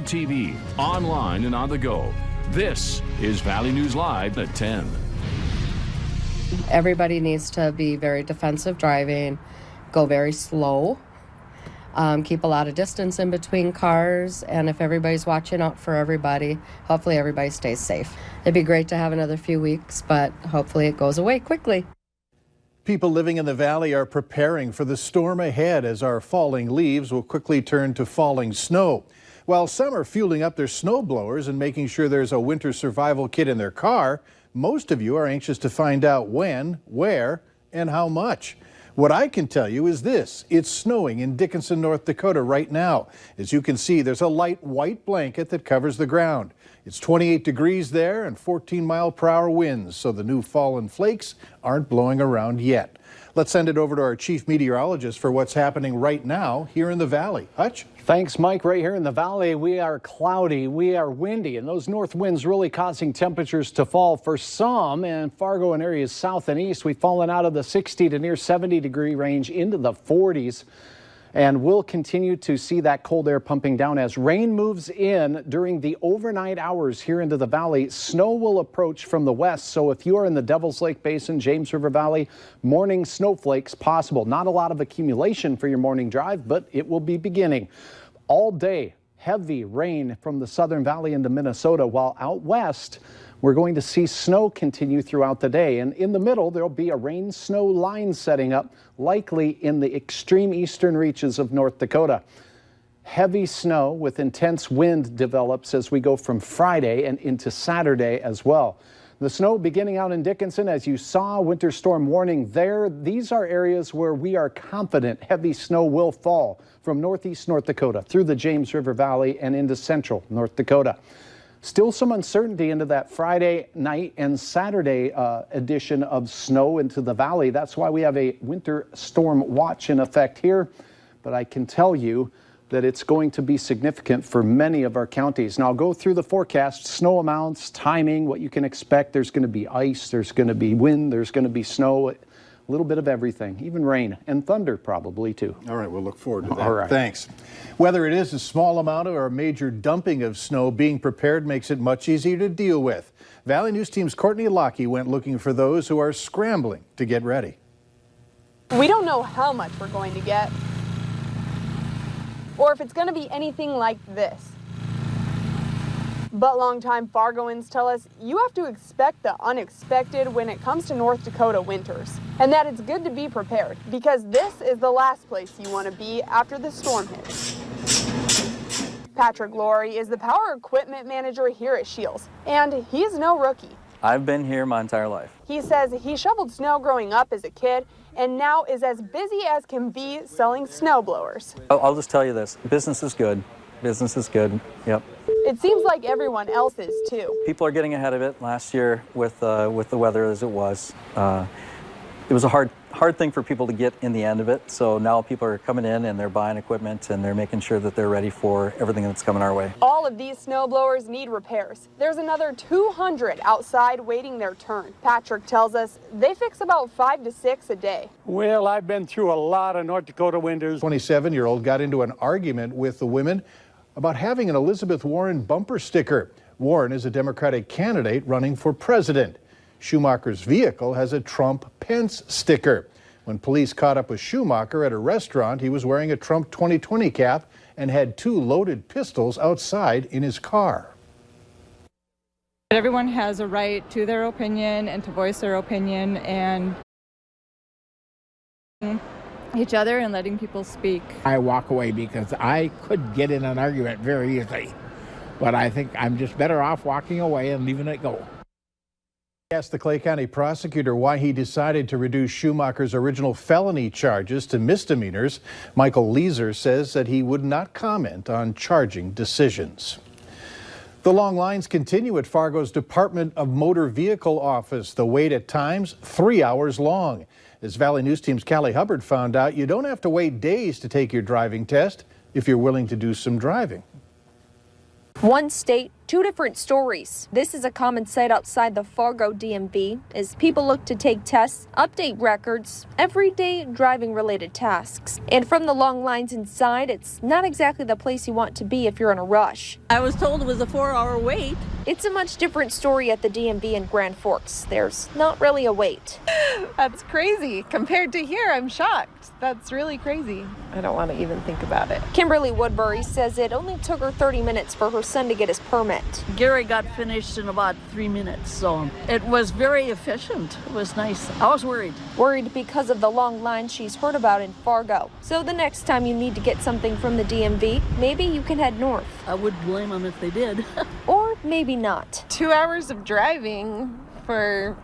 TV, online and on the go. This is Valley News Live at 10. Everybody needs to be very defensive driving, go very slow, keep a lot of distance in between cars, and if everybody's watching out for everybody, hopefully everybody stays safe. It'd be great to have another few weeks, but hopefully it goes away quickly. People living in the valley are preparing for the storm ahead as our falling leaves will quickly turn to falling snow. While some are fueling up their snow blowers and making sure there's a winter survival kit in their car, most of you are anxious to find out when, where, and how much. What I can tell you is this: it's snowing in Dickinson, North Dakota right now. As you can see, there's a light white blanket that covers the ground. It's 28 degrees there and 14-mile-per-hour winds, so the new fallen flakes aren't blowing around yet. Let's send it over to our chief meteorologist for what's happening right now here in the valley. Hutch? Thanks, Mike. Right here in the valley, we are cloudy, we are windy, and those north winds really causing temperatures to fall for some. In Fargo and areas south and east, we've fallen out of the 60 to near 70-degree range into the 40s. And we'll continue to see that cold air pumping down as rain moves in during the overnight hours here into the valley. Snow will approach from the west, so if you are in the Devil's Lake Basin, James River Valley, morning snowflakes possible. Not a lot of accumulation for your morning drive, but it will be beginning. All day, heavy rain from the southern valley into Minnesota, while out west, we're going to see snow continue throughout the day. And in the middle, there'll be a rain-snow line setting up, likely in the extreme eastern reaches of North Dakota. Heavy snow with intense wind develops as we go from Friday and into Saturday as well. The snow beginning out in Dickinson, as you saw, winter storm warning there. These are areas where we are confident heavy snow will fall from northeast North Dakota through the James River Valley and into central North Dakota. Still some uncertainty into that Friday night and Saturday edition of snow into the valley. That's why we have a winter storm watch in effect here. But I can tell you that it's going to be significant for many of our counties. Now I'll go through the forecast, snow amounts, timing, what you can expect. There's going to be ice, there's going to be wind, there's going to be snow, a little bit of everything, even rain and thunder probably too. All right, we'll look forward to that. All right. Thanks. Whether it is a small amount or a major dumping of snow, being prepared makes it much easier to deal with. Valley News Team's Courtney Lockie went looking for those who are scrambling to get ready. We don't know how much we're going to get, or if it's going to be anything like this. But longtime Fargoans tell us you have to expect the unexpected when it comes to North Dakota winters, and that it's good to be prepared because this is the last place you want to be after the storm hits. Patrick Laurie is the power equipment manager here at Shields, and he's no rookie. I've been here my entire life. He says he shoveled snow growing up as a kid and now is as busy as can be selling snow blowers. I'll just tell you this, business is good. Business is good, yep. It seems like everyone else is too. People are getting ahead of it. Last year with the weather as it was a hard thing for people to get in the end of it. So now people are coming in and they're buying equipment and they're making sure that they're ready for everything that's coming our way. All of these snow blowers need repairs. There's another 200 outside waiting their turn. Patrick tells us they fix about 5 to 6 a day. Well, I've been through a lot of North Dakota winters. 27-year-old got into an argument with the women about having an Elizabeth Warren bumper sticker. Warren is a Democratic candidate running for president. Schumacher's vehicle has a Trump-Pence sticker. When police caught up with Schumacher at a restaurant, he was wearing a Trump 2020 cap and had 2 loaded pistols outside in his car. Everyone has a right to their opinion and to voice their opinion, and each other and letting people speak. I walk away because I could get in an argument very easily, but I think I'm just better off walking away and leaving it go. I asked the Clay County prosecutor why he decided to reduce Schumacher's original felony charges to misdemeanors. Michael Leeser says that he would not comment on charging decisions. The long lines continue at Fargo's Department of Motor Vehicle office. The wait at times 3 hours long. As Valley News Team's Callie Hubbard found out, you don't have to wait days to take your driving test if you're willing to do some driving. One state, two different stories. This is a common sight outside the Fargo DMV as people look to take tests, update records, everyday driving-related tasks. And from the long lines inside, it's not exactly the place you want to be if you're in a rush. I was told it was a 4-hour wait. It's a much different story at the DMV in Grand Forks. There's not really a wait. That's crazy. Compared to here, I'm shocked. That's really crazy. I don't want to even think about it. Kimberly Woodbury says it only took her 30 minutes for her son to get his permit. Gary got finished in about 3 minutes, so it was very efficient. It was nice. I was worried. Worried because of the long line she's heard about in Fargo. So the next time you need to get something from the DMV, maybe you can head north. I would blame them if they did. Or maybe not. 2 hours of driving for,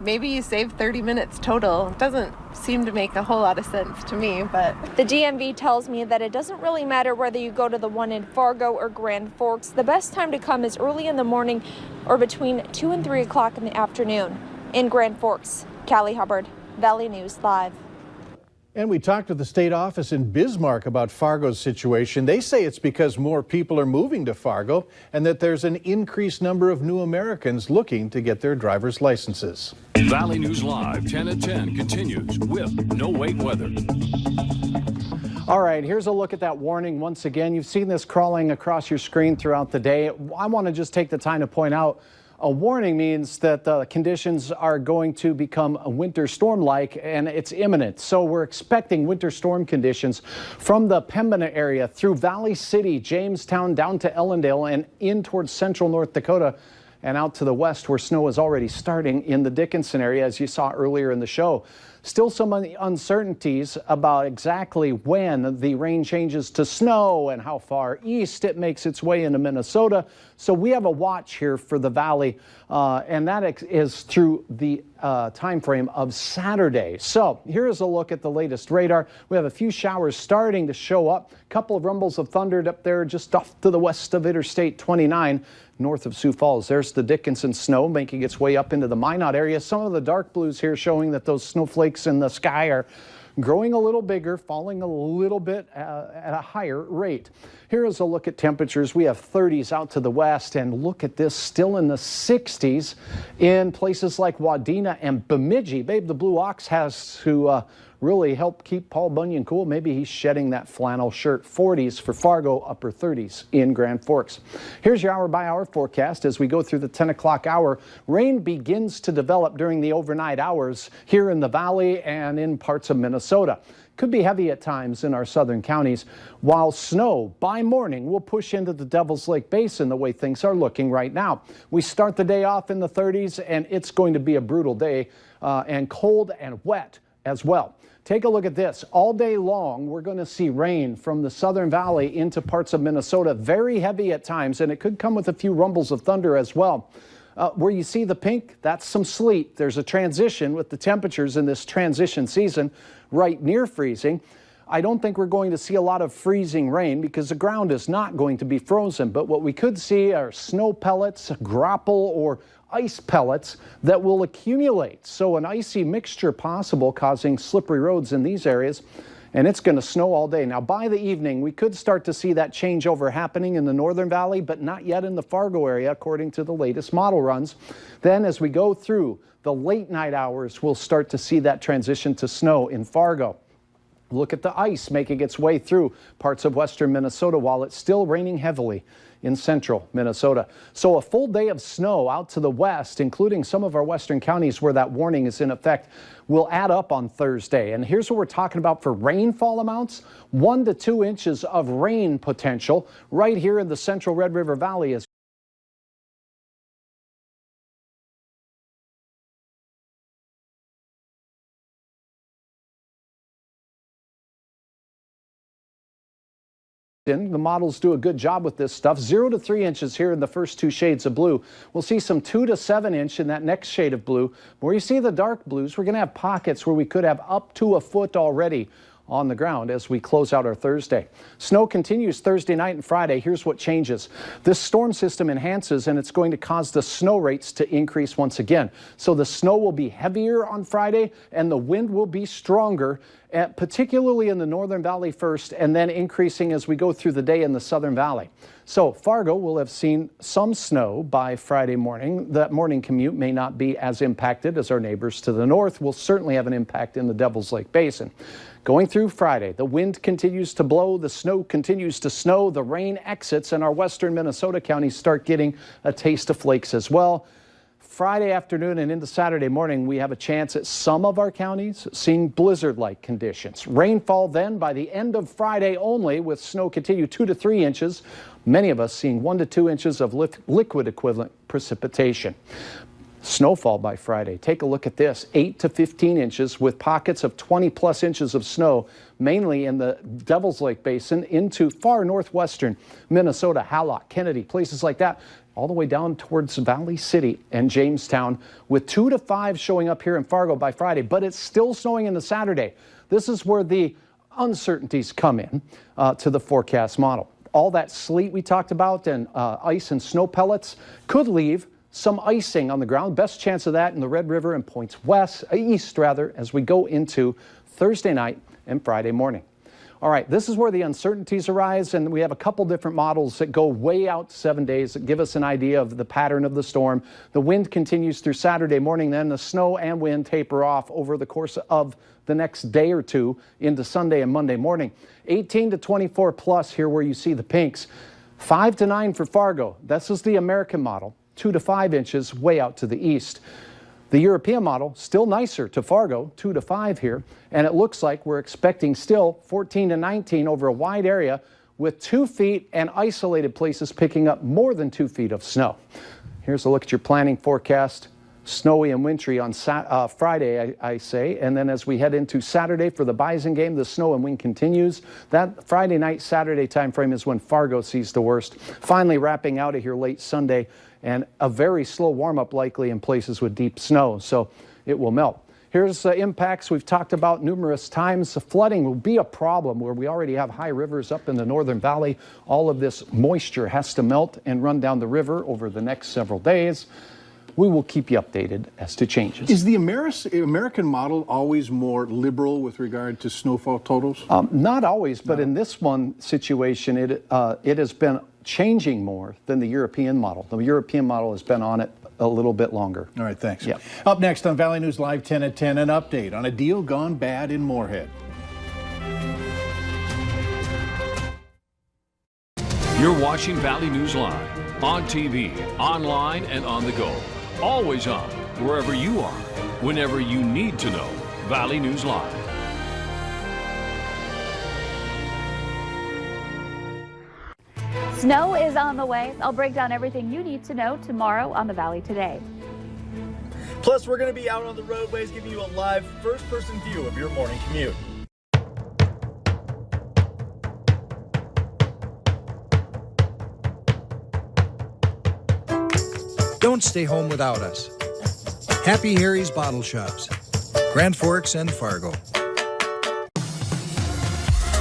maybe you save 30 minutes total. It doesn't seem to make a whole lot of sense to me, but... The DMV tells me that it doesn't really matter whether you go to the one in Fargo or Grand Forks. The best time to come is early in the morning or between 2 and 3 o'clock in the afternoon. In Grand Forks, Callie Hubbard, Valley News Live. And we talked to the state office in Bismarck about Fargo's situation. They say it's because more people are moving to Fargo and that there's an increased number of new Americans looking to get their driver's licenses. Valley News Live 10 at 10 continues with no wait weather. All right, here's a look at that warning once again. You've seen this crawling across your screen throughout the day. I want to just take the time to point out a warning means that the conditions are going to become a winter storm-like, and it's imminent. So we're expecting winter storm conditions from the Pembina area through Valley City, Jamestown, down to Ellendale, and in towards central North Dakota and out to the west where snow is already starting in the Dickinson area, as you saw earlier in the show. Still some uncertainties about exactly when the rain changes to snow and how far east it makes its way into Minnesota. So we have a watch here for the valley, and that is through the time frame of Saturday. So here's a look at the latest radar. We have a few showers starting to show up. A couple of rumbles of thunder up there just off to the west of Interstate 29. North of Sioux Falls. There's the Dickinson snow making its way up into the Minot area. Some of the dark blues here showing that those snowflakes in the sky are growing a little bigger, falling a little bit at a higher rate. Here is a look at temperatures. We have 30s out to the west, and look at this, still in the 60s in places like Wadena and Bemidji. Babe, the Blue Ox has to really help keep Paul Bunyan cool. Maybe he's shedding that flannel shirt. 40s for Fargo, upper 30s in Grand Forks. Here's your hour-by-hour forecast as we go through the 10 o'clock hour. Rain begins to develop during the overnight hours here in the valley and in parts of Minnesota. Could be heavy at times in our southern counties, while snow by morning will push into the Devil's Lake Basin the way things are looking right now. We start the day off in the 30s, and it's going to be a brutal day and cold and wet as well. Take a look at this. All day long, we're going to see rain from the Southern Valley into parts of Minnesota, very heavy at times, and it could come with a few rumbles of thunder as well. Where you see the pink, that's some sleet. There's a transition with the temperatures in this transition season right near freezing. I don't think we're going to see a lot of freezing rain because the ground is not going to be frozen, but what we could see are snow pellets, grapple, or ice pellets that will accumulate. So an icy mixture possible, causing slippery roads in these areas, and it's going to snow all day. Now, by the evening, we could start to see that changeover happening in the Northern Valley, but not yet in the Fargo area, according to the latest model runs. Then as we go through the late night hours, we'll start to see that transition to snow in Fargo. Look at the ice making its way through parts of western Minnesota while it's still raining heavily in central Minnesota. So a full day of snow out to the west, including some of our western counties where that warning is in effect, will add up on Thursday. And here's what we're talking about for rainfall amounts: 1 to 2 inches of rain potential right here in the central Red River Valley. The models do a good job with this stuff. 0 to 3 inches here in the first two shades of blue. We'll see some 2 to 7 inch in that next shade of blue. Where you see the dark blues, we're going to have pockets where we could have up to a foot already on the ground as we close out our Thursday. Snow continues Thursday night and Friday. Here's what changes. This storm system enhances, and it's going to cause the snow rates to increase once again. So the snow will be heavier on Friday and the wind will be stronger, particularly in the Northern Valley first, and then increasing as we go through the day in the Southern Valley. So Fargo will have seen some snow by Friday morning. That morning commute may not be as impacted as our neighbors to the north. Will certainly have an impact in the Devil's Lake Basin. Going through Friday, the wind continues to blow, the snow continues to snow, the rain exits, and our western Minnesota counties start getting a taste of flakes as well. Friday afternoon and into Saturday morning, we have a chance at some of our counties seeing blizzard-like conditions. Rainfall then by the end of Friday only, with snow continue 2 to 3 inches. Many of us seeing 1 to 2 inches of liquid equivalent precipitation. Snowfall by Friday. Take a look at this, 8 to 15 inches with pockets of 20 plus inches of snow, mainly in the Devil's Lake Basin into far northwestern Minnesota, Hallock, Kennedy, places like that, all the way down towards Valley City and Jamestown, with 2 to 5 showing up here in Fargo by Friday, but it's still snowing in the Saturday. This is where the uncertainties come in to the forecast model. All that sleet we talked about and ice and snow pellets could leave some icing on the ground. Best chance of that in the Red River and points east as we go into Thursday night and Friday morning. All right, this is where the uncertainties arise, and we have a couple different models that go way out 7 days that give us an idea of the pattern of the storm. The wind continues through Saturday morning, then the snow and wind taper off over the course of the next day or two into Sunday and Monday morning. 18 to 24 plus here where you see the pinks. 5 to 9 for Fargo. This is the American model. 2 to 5 inches way out to the east. The European model, still nicer to Fargo, 2 to 5 here, and it looks like we're expecting still 14 to 19 over a wide area with 2 feet and isolated places picking up more than 2 feet of snow. Here's a look at your planning forecast. Snowy and wintry on Friday, I say, and then as we head into Saturday for the Bison game, the snow and wind continues. That Friday night, Saturday time frame is when Fargo sees the worst. Finally wrapping out of here late Sunday, and a very slow warm-up likely in places with deep snow, so it will melt. Here's impacts we've talked about numerous times. The flooding will be a problem where we already have high rivers up in the Northern Valley. All of this moisture has to melt and run down the river over the next several days. We will keep you updated as to changes. Is the American model always more liberal with regard to snowfall totals? Not always, but in this one situation, it has been changing more than the European model. The European model has been on it a little bit longer. All right, thanks. Yep. Up next on Valley News Live 10 at 10, an update on a deal gone bad in Moorhead. You're watching Valley News Live on TV, online, and on the go. Always on, wherever you are, whenever you need to know. Valley News Live. Snow is on the way. I'll break down everything you need to know tomorrow on the Valley Today. Plus, we're going to be out on the roadways giving you a live first-person view of your morning commute. Don't stay home without us. Happy Harry's Bottle Shops, Grand Forks and Fargo.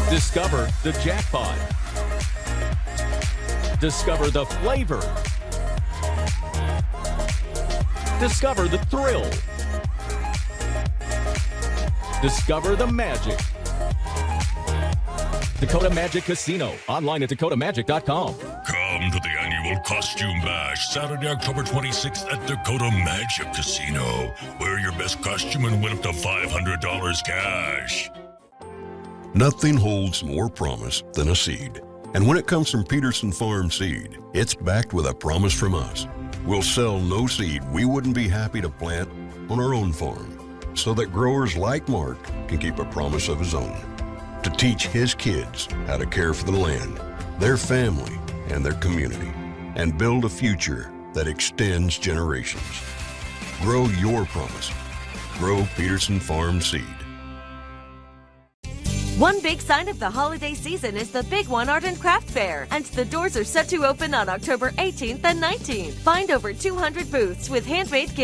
Discover the jackpot. Discover the flavor. Discover the thrill. Discover the magic. Dakota Magic Casino. Online at dakotamagic.com. Come to the annual Costume Bash, Saturday, October 26th at Dakota Magic Casino. Wear your best costume and win up to $500 cash. Nothing holds more promise than a seed. And when it comes from Peterson Farm Seed, it's backed with a promise from us. We'll sell no seed we wouldn't be happy to plant on our own farm, so that growers like Mark can keep a promise of his own. To teach his kids how to care for the land, their family, and their community, and build a future that extends generations. Grow your promise. Grow Peterson Farm Seed. One big sign of the holiday season is the Big One Art and Craft Fair, and the doors are set to open on October 18th and 19th. Find over 200 booths with handmade gifts.